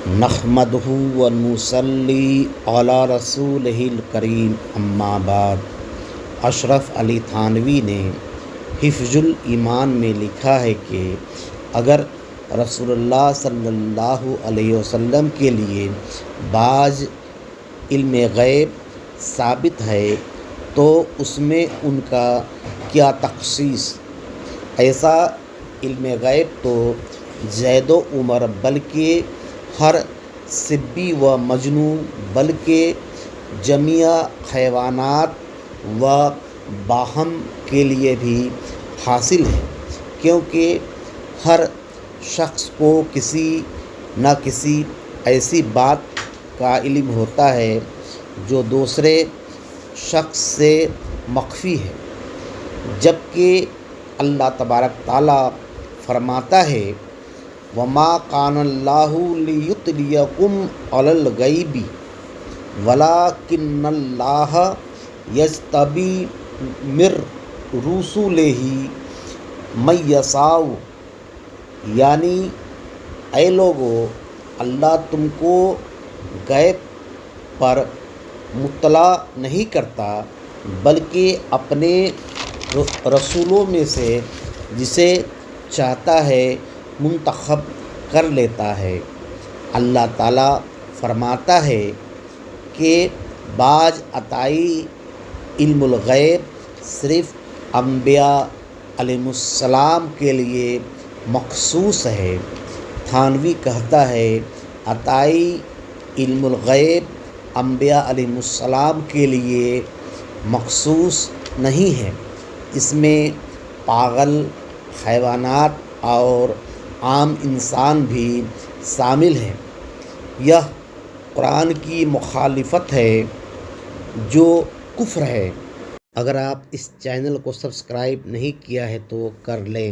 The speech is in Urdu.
نحمدہ و نصلی علی رسولہ الکریم اما بعد۔ اشرف علی تھانوی نے حفظ الایمان میں لکھا ہے کہ اگر رسول اللہ صلی اللہ علیہ وسلم کے لیے بعض علم غیب ثابت ہے تو اس میں ان کا کیا تخصیص؟ ایسا علم غیب تو زید و عمر بلکہ ہر صبی و مجنو بلکہ جمیع حیوانات و باہم کے لیے بھی حاصل ہے، کیونکہ ہر شخص کو کسی نہ کسی ایسی بات کا علم ہوتا ہے جو دوسرے شخص سے مخفی ہے، جبکہ اللہ تبارک تعالیٰ فرماتا ہے وَمَا كَانَ اللَّهُ لِيُطْلِعَكُمْ عَلَى الْغَيْبِ وَلَٰكِنَّ اللَّهَ يَجْتَبِي مِن رُّسُلِهِ مَن يَشَاءُ، یعنی اے لوگو، اللہ تم کو غیب پر مطلع نہیں کرتا بلکہ اپنے رسولوں میں سے جسے چاہتا ہے منتخب کر لیتا ہے۔ اللہ تعالیٰ فرماتا ہے کہ بعض عطائی علم الغیب صرف انبیاء علیہم السلام کے لیے مخصوص ہے۔ تھانوی کہتا ہے عطائی علم الغیب انبیاء علیہم السلام کے لیے مخصوص نہیں ہے، اس میں پاگل، حیوانات اور عام انسان بھی شامل ہیں۔ یہ قرآن کی مخالفت ہے جو کفر ہے۔ اگر آپ اس چینل کو سبسکرائب نہیں کیا ہے تو کر لیں۔